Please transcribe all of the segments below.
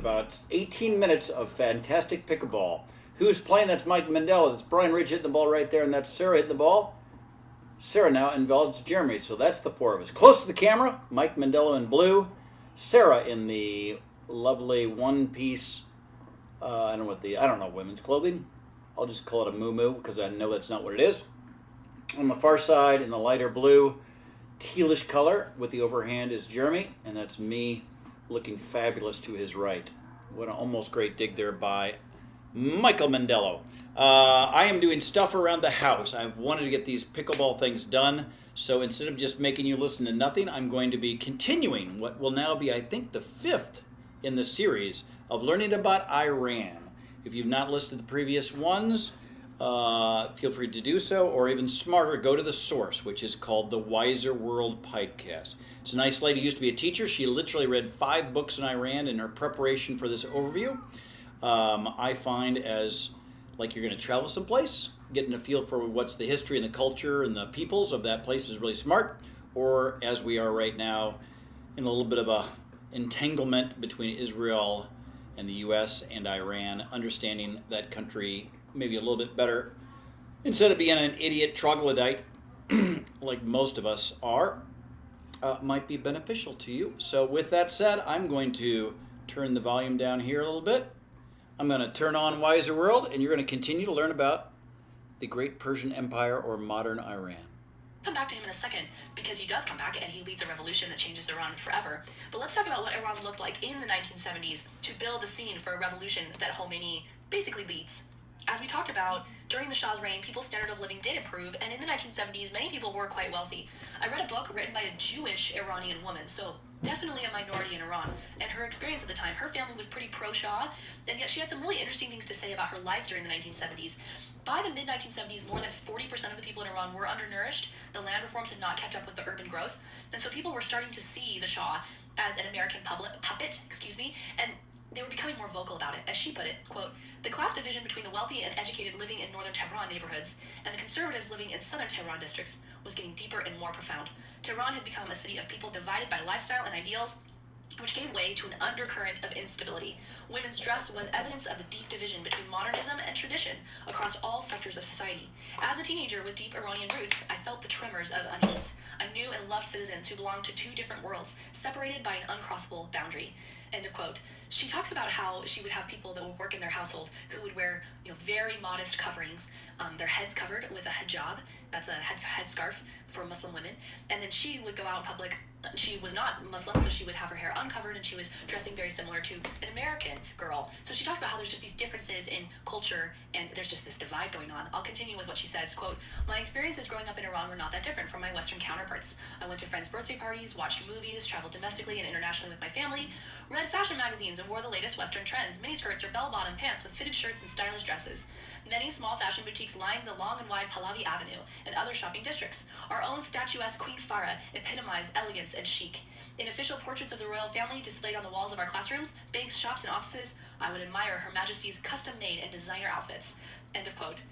about 18 minutes of fantastic pickleball. Who's playing? That's Mike Mandela. That's Brian Ridge hitting the ball right there, and that's Sarah hitting the ball. Sarah now involves Jeremy, so that's the four of us. Close to the camera, Mike Mandela in blue, Sarah in the lovely one-piece, I don't know women's clothing. I'll just call it a muumuu because I know that's not what it is. On the far side, in the lighter blue, tealish color with the overhand is Jeremy, and that's me looking fabulous to his right. What an almost great dig there by Michael Mandello. I am doing stuff around the house. I've wanted to get these pickleball things done, so instead of just making you listen to nothing, I'm going to be continuing what will now be, I think, the fifth in the series of learning about Iran. If you've not listened to the previous ones, feel free to do so, or even smarter, go to the source, which is called the Wiser World Podcast. It's a nice lady who used to be a teacher. She literally read 5 books in Iran in her preparation for this overview. I find as like you're going to travel someplace, getting a feel for what's the history and the culture and the peoples of that place is really smart, or as we are right now in a little bit of a entanglement between Israel and the U.S. and Iran, understanding that country maybe a little bit better instead of being an idiot troglodyte like most of us are, might be beneficial to you. So with that said, I'm going to turn the volume down here a little bit. I'm going to turn on Wiser World, and you're going to continue to learn about the Great Persian Empire or modern Iran. Come back to him in a second, because he does come back and he leads a revolution that changes Iran forever. But let's talk about what Iran looked like in the 1970s to build the scene for a revolution that Khomeini basically leads. As we talked about, during the Shah's reign, people's standard of living did improve, and in the 1970s, many people were quite wealthy. I read a book written by a Jewish Iranian woman, so definitely a minority in Iran, and her experience at the time, her family was pretty pro-Shah, and yet she had some really interesting things to say about her life during the 1970s. By the mid-1970s, more than 40% of the people in Iran were undernourished. The land reforms had not kept up with the urban growth, and so people were starting to see the Shah as an American puppet, and they were becoming more vocal about it. As she put it, quote, "The class division between the wealthy and educated living in northern Tehran neighborhoods and the conservatives living in southern Tehran districts was getting deeper and more profound. Tehran had become a city of people divided by lifestyle and ideals, which gave way to an undercurrent of instability. Women's dress was evidence of the deep division between modernism and tradition across all sectors of society. As a teenager with deep Iranian roots, I felt the tremors of unease. I knew and loved citizens who belonged to 2 different worlds, separated by an uncrossable boundary." End of quote. She talks about how she would have people that would work in their household who would wear, very modest coverings, their heads covered with a hijab, that's a headscarf for Muslim women, and then she would go out in public. She was not Muslim, so she would have her hair uncovered, and she was dressing very similar to an American girl. So she talks about how there's just these differences in culture, and there's just this divide going on. I'll continue with what she says, quote, "My experiences growing up in Iran were not that different from my Western counterparts. I went to friends' birthday parties, watched movies, traveled domestically and internationally with my family, read fashion magazines, and wore the latest Western trends, miniskirts or bell-bottom pants with fitted shirts and stylish dresses. Many small fashion boutiques lined the long and wide Pahlavi Avenue and other shopping districts. Our own statuesque Queen Farah epitomized elegance and chic. In official portraits of the royal family displayed on the walls of our classrooms, banks, shops, and offices, I would admire Her Majesty's custom-made and designer outfits." End of quote.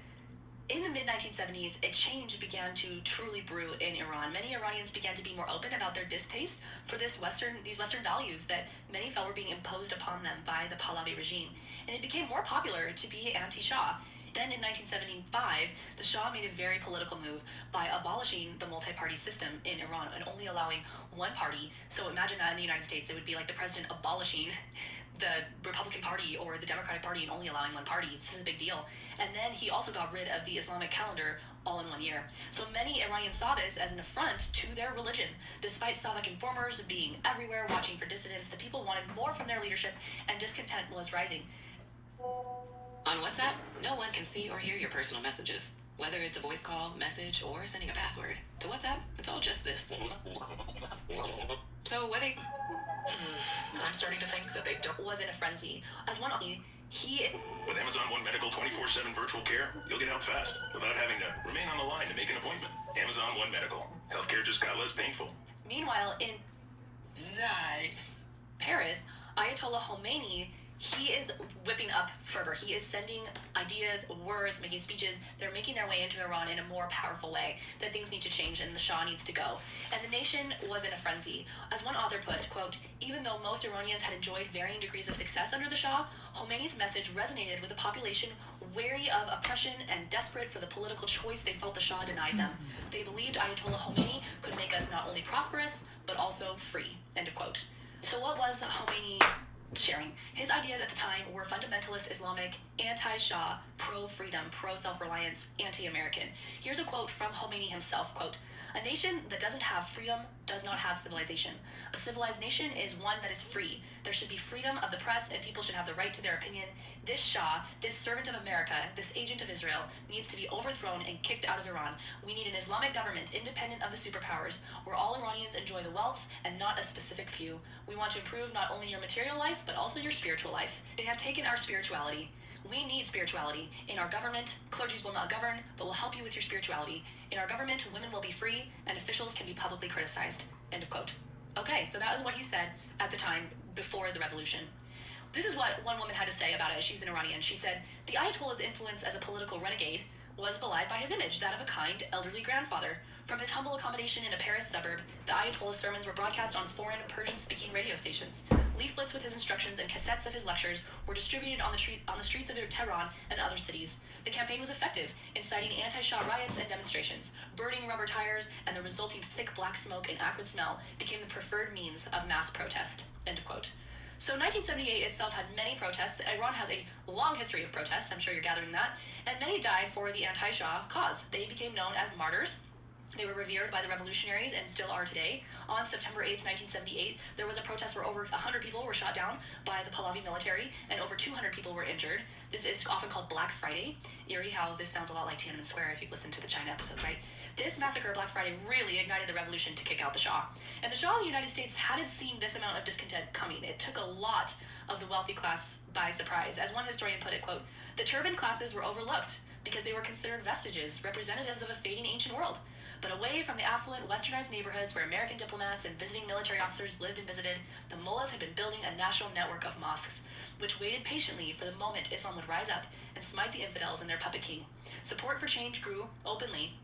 In the mid-1970s, a change began to truly brew in Iran. Many Iranians began to be more open about their distaste for these Western values that many felt were being imposed upon them by the Pahlavi regime, and it became more popular to be anti-Shah. Then in 1975, the Shah made a very political move by abolishing the multi-party system in Iran and only allowing one party. So imagine that in the United States, it would be like the president abolishing the Republican Party or the Democratic Party and only allowing one party. This is a big deal. And then he also got rid of the Islamic calendar all in 1 year. So many Iranians saw this as an affront to their religion. Despite Savak informers being everywhere watching for dissidents, the people wanted more from their leadership, and discontent was rising. On WhatsApp, no one can see or hear your personal messages, whether it's a voice call, message, or sending a password. To WhatsApp, it's all just this. So whether... I'm starting to think that they don't... Was in a frenzy. As one he... With Amazon One Medical 24/7 virtual care, you'll get help fast without having to remain on the line to make an appointment. Amazon One Medical. Healthcare just got less painful. Meanwhile, in Nice. Paris, Ayatollah Khomeini, he is whipping up fervor. He is sending ideas, words, making speeches. They're making their way into Iran in a more powerful way, that things need to change and the Shah needs to go. And the nation was in a frenzy. As one author put, quote, even though most Iranians had enjoyed varying degrees of success under the Shah, Khomeini's message resonated with a population wary of oppression and desperate for the political choice they felt the Shah denied them. They believed Ayatollah Khomeini could make us not only prosperous, but also free, end of quote. So what was Khomeini sharing? His ideas at the time were fundamentalist Islamic, anti-Shah, pro-freedom, pro-self-reliance, anti-American. Here's a quote from Khomeini himself, quote, a nation that doesn't have freedom does not have civilization. A civilized nation is one that is free. There should be freedom of the press and people should have the right to their opinion. This Shah, this servant of America, this agent of Israel, needs to be overthrown and kicked out of Iran. We need an Islamic government independent of the superpowers, where all Iranians enjoy the wealth and not a specific few. We want to improve not only your material life, but also your spiritual life. They have taken our spirituality. We need spirituality. In our government, clergies will not govern, but will help you with your spirituality. In our government, women will be free, and officials can be publicly criticized. End of quote. Okay, so that was what he said at the time before the revolution. This is what one woman had to say about it. She's an Iranian. She said, the Ayatollah's influence as a political renegade was belied by his image, that of a kind, elderly grandfather. From his humble accommodation in a Paris suburb, the Ayatollah's sermons were broadcast on foreign Persian-speaking radio stations. Leaflets with his instructions and cassettes of his lectures were distributed on the streets of Tehran and other cities. The campaign was effective, inciting anti-Shah riots and demonstrations. Burning rubber tires and the resulting thick black smoke and acrid smell became the preferred means of mass protest. End of quote. So 1978 itself had many protests. Iran has a long history of protests, I'm sure you're gathering that, and many died for the anti-Shah cause. They became known as martyrs. They were revered by the revolutionaries and still are today. On September 8th, 1978, there was a protest where over 100 people were shot down by the Pahlavi military and over 200 people were injured. This is often called Black Friday. Eerie how this sounds a lot like Tiananmen Square if you've listened to the China episodes, right? This massacre, Black Friday, really ignited the revolution to kick out the Shah. And the Shah of the United States hadn't seen this amount of discontent coming. It took a lot of the wealthy class by surprise. As one historian put it, quote, the turbaned classes were overlooked because they were considered vestiges, representatives of a fading ancient world. But away from the affluent, westernized neighborhoods where American diplomats and visiting military officers lived and visited, the mullahs had been building a national network of mosques, which waited patiently for the moment Islam would rise up and smite the infidels and their puppet king. Support for change grew openly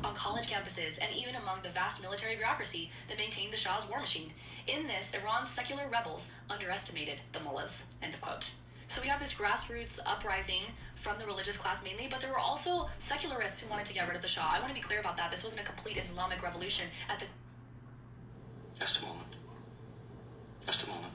on college campuses and even among the vast military bureaucracy that maintained the Shah's war machine. In this, Iran's secular rebels underestimated the mullahs. End of quote. So we have this grassroots uprising from the religious class mainly, but there were also secularists who wanted to get rid of the Shah. I want to be clear about that. This wasn't a complete Islamic revolution at the Just a moment. Just a moment.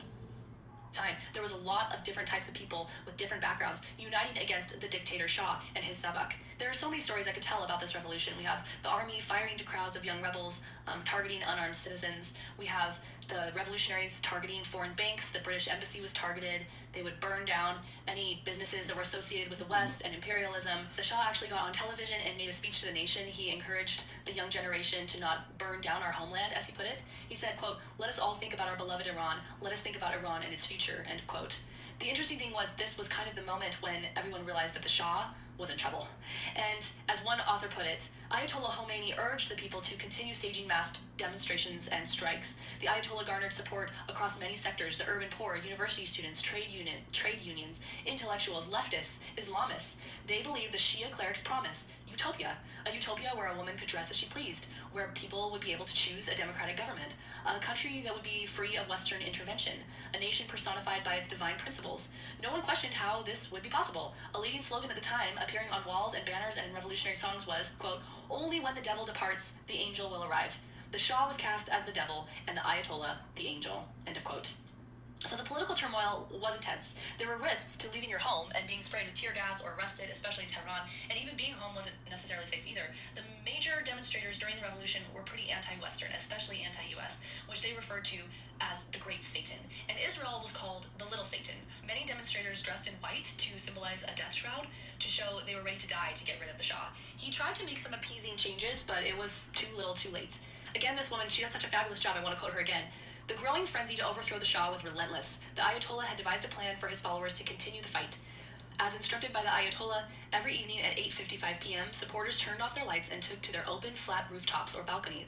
time. There was a lot of different types of people with different backgrounds uniting against the dictator Shah and his sabak. There are so many stories I could tell about this revolution. We have the army firing into crowds of young rebels, targeting unarmed citizens. We have the revolutionaries targeting foreign banks. The British embassy was targeted. They would burn down any businesses that were associated with the West and imperialism. The Shah actually got on television and made a speech to the nation. He encouraged the young generation to not burn down our homeland, as he put it. He said, quote, let us all think about our beloved Iran. Let us think about Iran and its future, end of quote. The interesting thing was this was kind of the moment when everyone realized that the Shah was in trouble. And as one author put it, Ayatollah Khomeini urged the people to continue staging mass demonstrations and strikes. The Ayatollah garnered support across many sectors: the urban poor, university students, trade unions, intellectuals, leftists, Islamists. They believed the Shia clerics' promise: utopia, a utopia where a woman could dress as she pleased, where people would be able to choose a democratic government, a country that would be free of Western intervention, a nation personified by its divine principles. No one questioned how this would be possible. A leading slogan at the time, appearing on walls and banners and in revolutionary songs, was, quote, only when the devil departs, the angel will arrive. The Shah was cast as the devil and the Ayatollah the angel, end of quote. So the political turmoil was intense. There were risks to leaving your home and being sprayed with tear gas or arrested, especially in Tehran, and even being home wasn't necessarily safe either. The major demonstrators during the revolution were pretty anti-Western, especially anti-US, which they referred to as the Great Satan. And Israel was called the Little Satan. Many demonstrators dressed in white to symbolize a death shroud, to show they were ready to die to get rid of the Shah. He tried to make some appeasing changes, but it was too little too late. Again, this woman, she does such a fabulous job, I want to quote her again. The growing frenzy to overthrow the Shah was relentless. The Ayatollah had devised a plan for his followers to continue the fight. As instructed by the Ayatollah, every evening at 8:55 p.m., supporters turned off their lights and took to their open, flat rooftops or balconies.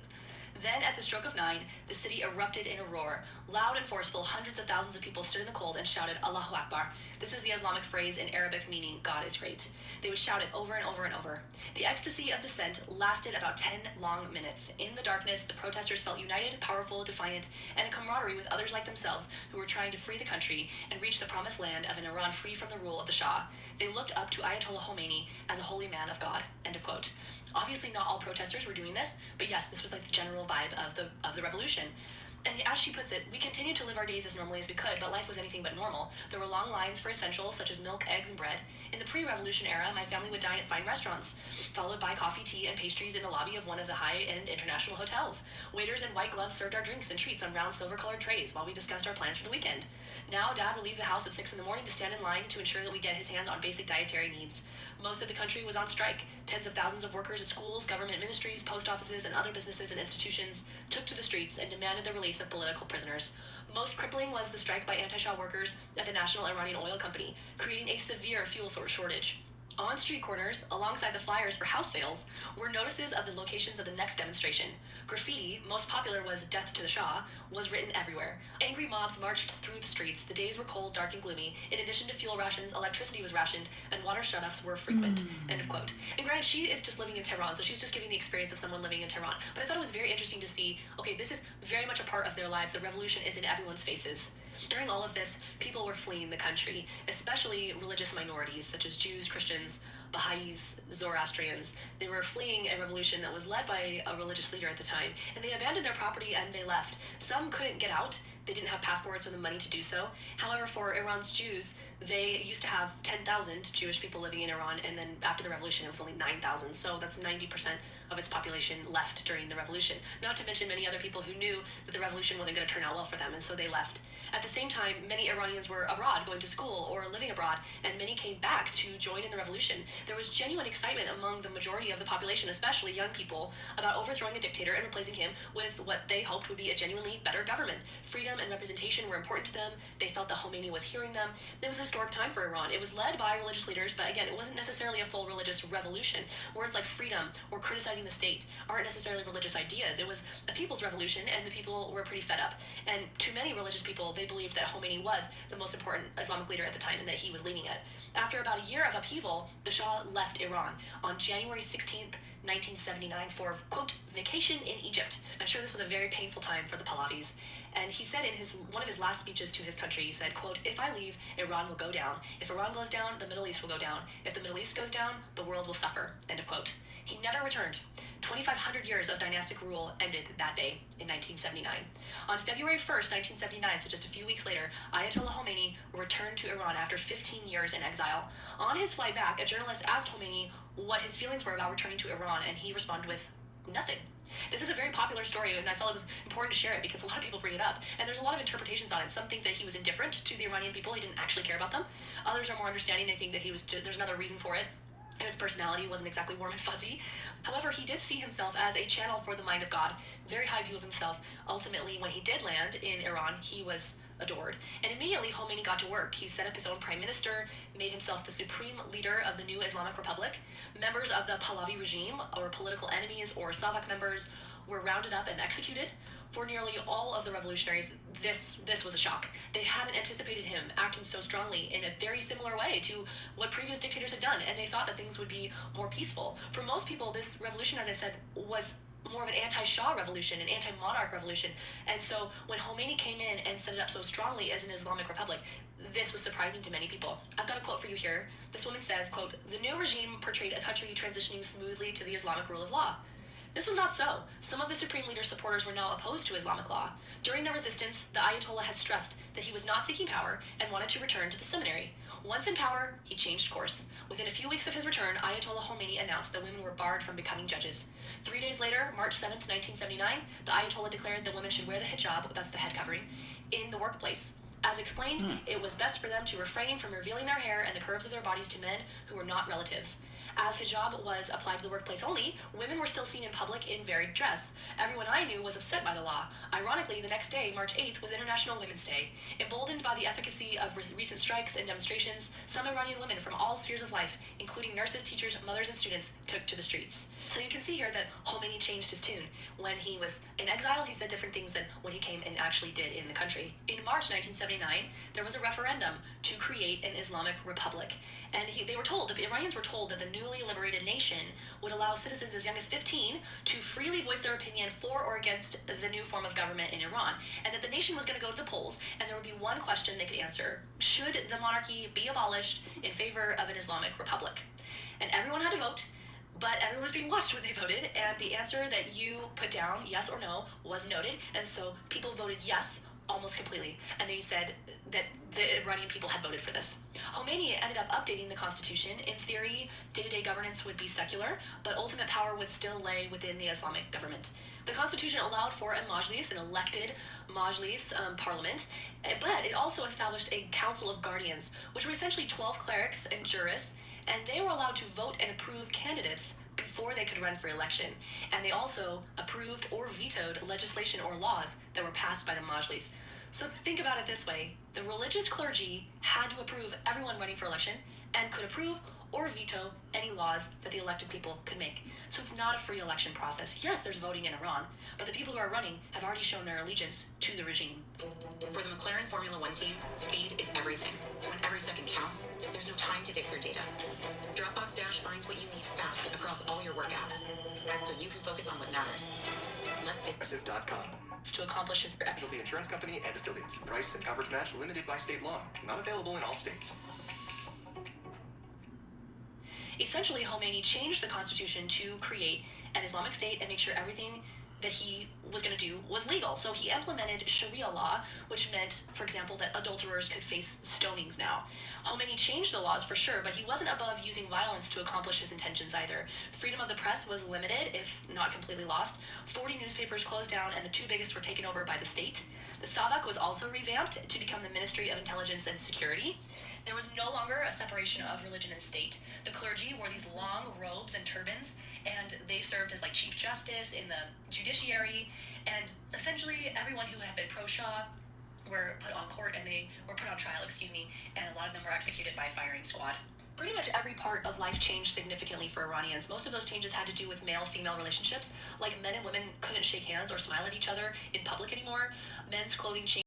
Then, at the stroke of 9, the city erupted in a roar. Loud and forceful, hundreds of thousands of people stood in the cold and shouted, Allahu Akbar. This is the Islamic phrase in Arabic meaning God is great. They would shout it over and over and over. The ecstasy of dissent lasted about 10 long minutes. In the darkness, the protesters felt united, powerful, defiant, and in camaraderie with others like themselves who were trying to free the country and reach the promised land of an Iran free from the rule of the Shah. They looked up to Ayatollah Khomeini as a holy man of God. End of quote. Obviously, not all protesters were doing this, but yes, this was like the general vibe of the revolution. And as she puts it, we continued to live our days as normally as we could, but life was anything but normal. There were long lines for essentials such as milk, eggs, and bread. In the pre-revolution era, my family would dine at fine restaurants, followed by coffee, tea, and pastries in the lobby of one of the high-end international hotels. Waiters in white gloves served our drinks and treats on round silver-colored trays while we discussed our plans for the weekend. Now, Dad would leave the house at 6 in the morning to stand in line to ensure that we get his hands on basic dietary needs. Most of the country was on strike. Tens of thousands of workers at schools, government ministries, post offices, and other businesses and institutions took to the streets and demanded the release of political prisoners. Most crippling was the strike by anti-Shah workers at the National Iranian Oil Company, creating a severe fuel shortage. On street corners, alongside the flyers for house sales, were notices of the locations of the next demonstration. Graffiti, most popular was Death to the Shah, was written everywhere. Angry mobs marched through the streets. The days were cold, dark, and gloomy. In addition to fuel rations, electricity was rationed, and water shutoffs were frequent. End of quote. And granted, she is just living in Tehran, so she's just giving the experience of someone living in Tehran. But I thought it was very interesting to see, okay, this is very much a part of their lives. The revolution is in everyone's faces. During all of this, people were fleeing the country, especially religious minorities such as Jews, Christians, Baha'is, Zoroastrians. They were fleeing a revolution that was led by a religious leader at the time, and they abandoned their property and they left. Some couldn't get out. They didn't have passports or the money to do so. However, for Iran's Jews, they used to have 10,000 Jewish people living in Iran, and then after the revolution, it was only 9,000. So that's 90% of its population left during the revolution. Not to mention many other people who knew that the revolution wasn't going to turn out well for them, and so they left. At the same time, many Iranians were abroad, going to school or living abroad, and many came back to join in the revolution. There was genuine excitement among the majority of the population, especially young people, about overthrowing a dictator and replacing him with what they hoped would be a genuinely better government. Freedom and representation were important to them. They felt that Khomeini was hearing them. It was a historic time for Iran. It was led by religious leaders, but again, it wasn't necessarily a full religious revolution. Words like freedom or criticizing the state aren't necessarily religious ideas. It was a people's revolution, and the people were pretty fed up. And to many religious people, they believed that Khomeini was the most important Islamic leader at the time and that he was leading it. After about a year of upheaval, the Shah left Iran on January 16th, 1979 for, quote, vacation in Egypt. I'm sure this was a very painful time for the Pahlavis. And he said in one of his last speeches to his country, he said, quote, if I leave, Iran will go down. If Iran goes down, the Middle East will go down. If the Middle East goes down, the world will suffer, end of quote. He never returned. 2,500 years of dynastic rule ended that day in 1979. On February 1st, 1979, so just a few weeks later, Ayatollah Khomeini returned to Iran after 15 years in exile. On his flight back, a journalist asked Khomeini what his feelings were about returning to Iran, and he responded with nothing. This is a very popular story, and I felt it was important to share it because a lot of people bring it up, and there's a lot of interpretations on it. Some think that he was indifferent to the Iranian people, he didn't actually care about them. Others are more understanding, they think that there's another reason for it. His personality wasn't exactly warm and fuzzy. However, he did see himself as a channel for the mind of God, very high view of himself. Ultimately, when he did land in Iran, he was adored. And immediately, Khomeini got to work. He set up his own prime minister, made himself the supreme leader of the new Islamic Republic. Members of the Pahlavi regime, or political enemies, or Savak members, were rounded up and executed. For nearly all of the revolutionaries, this was a shock. They hadn't anticipated him acting so strongly in a very similar way to what previous dictators had done, and they thought that things would be more peaceful. For most people, this revolution, as I said, was more of an anti-Shah revolution, an anti-monarch revolution. And so when Khomeini came in and set it up so strongly as an Islamic republic, this was surprising to many people. I've got a quote for you here. This woman says, quote, the new regime portrayed a country transitioning smoothly to the Islamic rule of law. This was not so. Some of the Supreme Leader's supporters were now opposed to Islamic law. During the resistance, the Ayatollah had stressed that he was not seeking power and wanted to return to the seminary. Once in power, he changed course. Within a few weeks of his return, Ayatollah Khomeini announced that women were barred from becoming judges. 3 days later, March 7th, 1979, the Ayatollah declared that women should wear the hijab, that's the head covering, in the workplace. As explained, it was best for them to refrain from revealing their hair and the curves of their bodies to men who were not relatives. As hijab was applied to the workplace only, women were still seen in public in varied dress. Everyone I knew was upset by the law. Ironically, the next day, March 8th, was International Women's Day. Emboldened by the efficacy of recent strikes and demonstrations, some Iranian women from all spheres of life, including nurses, teachers, mothers, and students, took to the streets. So you can see here that Khomeini changed his tune. When he was in exile, he said different things than when he came and actually did in the country. In March 1979, there was a referendum to create an Islamic republic. And the Iranians were told that the newly liberated nation would allow citizens as young as 15 to freely voice their opinion for or against the new form of government in Iran. And that the nation was going to go to the polls, and there would be one question they could answer: should the monarchy be abolished in favor of an Islamic republic? And everyone had to vote, but everyone was being watched when they voted, and the answer that you put down, yes or no, was noted, and so people voted yes almost completely, and they said that the Iranian people had voted for this. Khomeini ended up updating the constitution. In theory, day-to-day governance would be secular, but ultimate power would still lay within the Islamic government. The constitution allowed for a majlis, an elected majlis parliament, but it also established a council of guardians, which were essentially 12 clerics and jurists, and they were allowed to vote and approve candidates before they could run for election. And they also approved or vetoed legislation or laws that were passed by the Majlis. So think about it this way: the religious clergy had to approve everyone running for election and could approve or veto any laws that the elected people could make. So it's not a free election process. Yes, there's voting in Iran, but the people who are running have already shown their allegiance to the regime. For the McLaren Formula One team, speed is everything. When every second counts, there's no time to dig through data. Dropbox Dash finds what you need fast across all your work apps, so you can focus on what matters. Progressive.com. To accomplish his Casualty Insurance Company and affiliates. Price and coverage match limited by state law. Not available in all states. Essentially, Khomeini changed the constitution to create an Islamic state and make sure everything that he was going to do was legal. So he implemented Sharia law, which meant, for example, that adulterers could face stonings now. Khomeini changed the laws for sure, but he wasn't above using violence to accomplish his intentions either. Freedom of the press was limited, if not completely lost. 40 newspapers closed down, and the two biggest were taken over by the state. The Savak was also revamped to become the Ministry of Intelligence and Security. There was no longer a separation of religion and state. The clergy wore these long robes and turbans, and they served as like Chief Justice in the judiciary, and essentially everyone who had been pro-Shah were put on court, and they were put on trial, and a lot of them were executed by firing squad. Pretty much every part of life changed significantly for Iranians. Most of those changes had to do with male-female relationships, like men and women couldn't shake hands or smile at each other in public anymore. Men's clothing changed